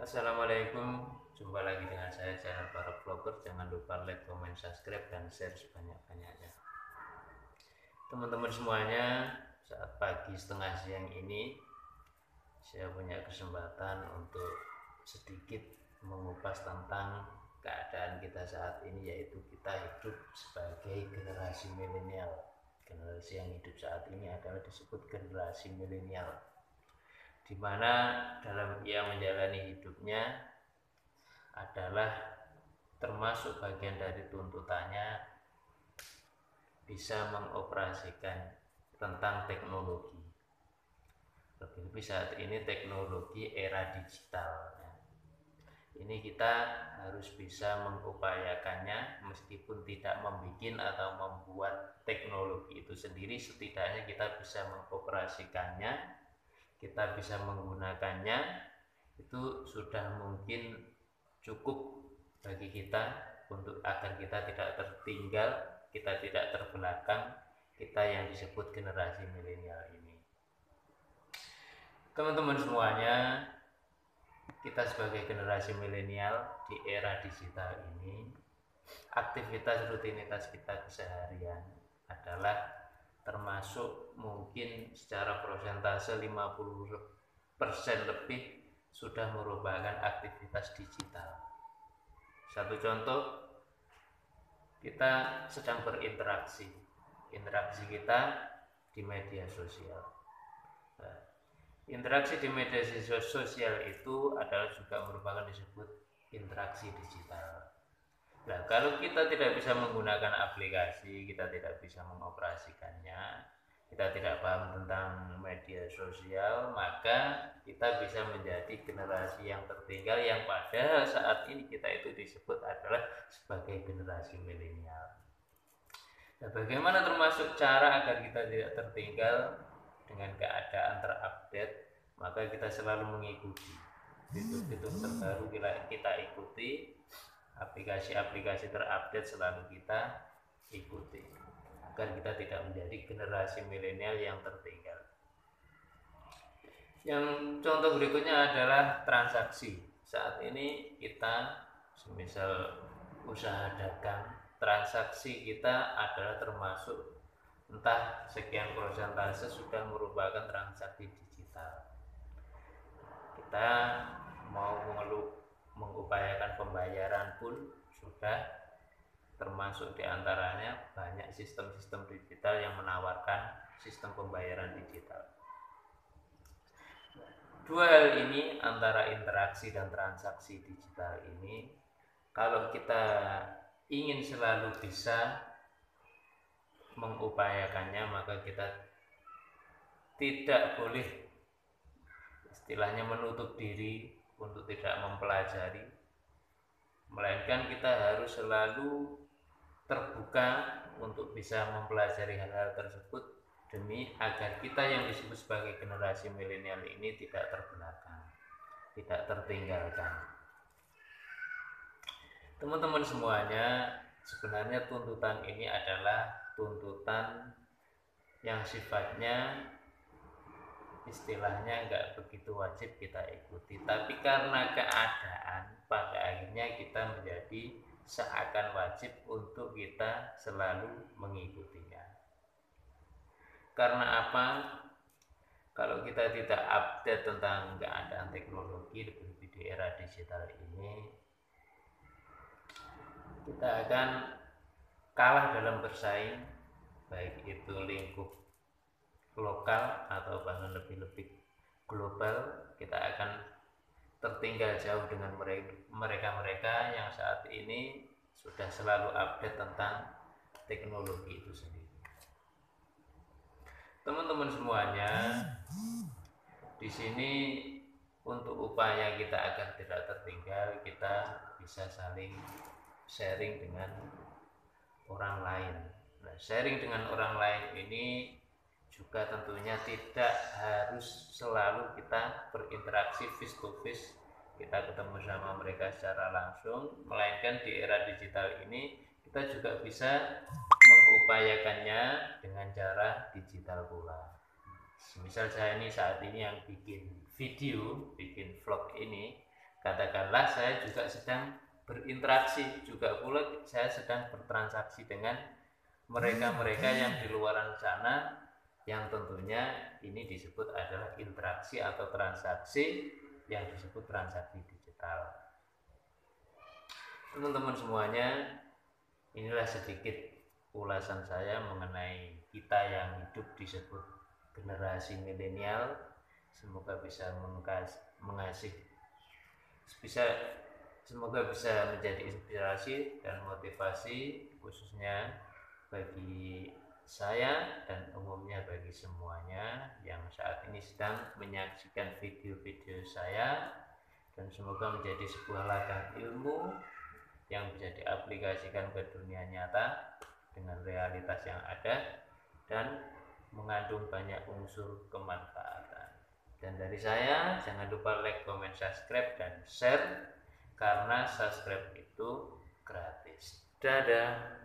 Assalamualaikum, jumpa lagi dengan saya channel para vlogger. Jangan lupa like, comment, subscribe, dan share sebanyak-banyaknya. Teman-teman semuanya, saat pagi setengah siang ini saya punya kesempatan untuk sedikit mengupas tentang keadaan kita saat ini, yaitu kita hidup sebagai generasi milenial. Generasi yang hidup saat ini adalah disebut generasi milenial, di mana dalam ia menjalani hidupnya adalah termasuk bagian dari tuntutannya bisa mengoperasikan tentang teknologi. Lebih-lebih saat ini teknologi era digital. Ini kita harus bisa mengupayakannya, meskipun tidak membuat atau membuat teknologi itu sendiri, setidaknya kita bisa mengoperasikannya, kita bisa menggunakannya. Itu sudah mungkin cukup bagi kita untuk agar kita tidak tertinggal, kita tidak terbelakang, kita yang disebut generasi milenial ini. Teman-teman semuanya, kita sebagai generasi milenial di era digital ini, aktivitas rutinitas kita keseharian adalah termasuk mungkin secara persentase 50% lebih sudah merupakan aktivitas digital. Satu contoh, kita sedang berinteraksi, interaksi kita di media sosial. Nah, interaksi di media sosial itu adalah juga merupakan disebut interaksi digital. Nah, kalau kita tidak bisa menggunakan aplikasi, kita tidak bisa mengoperasikannya, kita tidak paham tentang media sosial, maka kita bisa menjadi generasi yang tertinggal, yang pada saat ini kita itu disebut adalah sebagai generasi milenial. Nah, bagaimana termasuk cara agar kita tidak tertinggal dengan keadaan terupdate? Maka kita selalu mengikuti fitur-fitur terbaru, kita ikuti, aplikasi-aplikasi terupdate selalu kita ikuti, agar kita tidak menjadi generasi milenial yang tertinggal. Yang contoh berikutnya adalah transaksi. Saat ini kita semisal usaha dagang, transaksi kita adalah termasuk entah sekian persentase sudah merupakan transaksi digital. Kita mau mengupayakan pembayaran pun sudah termasuk diantaranya banyak sistem-sistem digital yang menawarkan sistem pembayaran digital. Dua hal ini, antara interaksi dan transaksi digital ini, kalau kita ingin selalu bisa mengupayakannya, maka kita tidak boleh istilahnya menutup diri untuk tidak mempelajari, melainkan kita harus selalu terbuka untuk bisa mempelajari hal-hal tersebut, demi agar kita yang disebut sebagai generasi milenial ini tidak terbelakang, tidak tertinggalkan. Teman-teman semuanya, sebenarnya tuntutan ini adalah tuntutan yang sifatnya istilahnya nggak begitu wajib kita ikuti, tapi karena keadaan pada akhirnya kita menjadi seakan wajib untuk kita selalu mengikutinya. Karena apa? Kalau kita tidak update tentang keadaan teknologi, lebih di era digital ini, kita akan kalah dalam bersaing, baik itu lingkup lokal atau bahkan lebih-lebih global. Kita akan tertinggal jauh dengan mereka-mereka yang saat ini sudah selalu update tentang teknologi itu sendiri. Teman-teman semuanya, di sini untuk upaya kita agar tidak tertinggal, kita bisa saling sharing dengan orang lain. Nah, sharing dengan orang lain ini juga tentunya tidak harus selalu kita berinteraksi face to face, kita ketemu sama mereka secara langsung, melainkan di era digital ini kita juga bisa mengupayakannya dengan cara digital pula. Misal saya ini saat ini yang bikin video, bikin vlog ini, Katakanlah saya juga sedang berinteraksi, juga pula saya sedang bertransaksi dengan mereka-mereka yang di luaran sana, yang tentunya ini disebut adalah interaksi atau transaksi, yang disebut transaksi digital. Teman-teman semuanya, inilah sedikit ulasan saya mengenai kita yang hidup disebut generasi milenial. Semoga bisa semoga bisa menjadi inspirasi dan motivasi, khususnya bagi saya dan umumnya bagi semuanya yang saat ini sedang menyaksikan video-video saya, dan semoga menjadi sebuah ladang ilmu yang bisa diaplikasikan ke dunia nyata dengan realitas yang ada dan mengandung banyak unsur kemanfaatan. Dan dari saya, jangan lupa like, comment, subscribe, dan share, karena subscribe itu gratis. Dadah.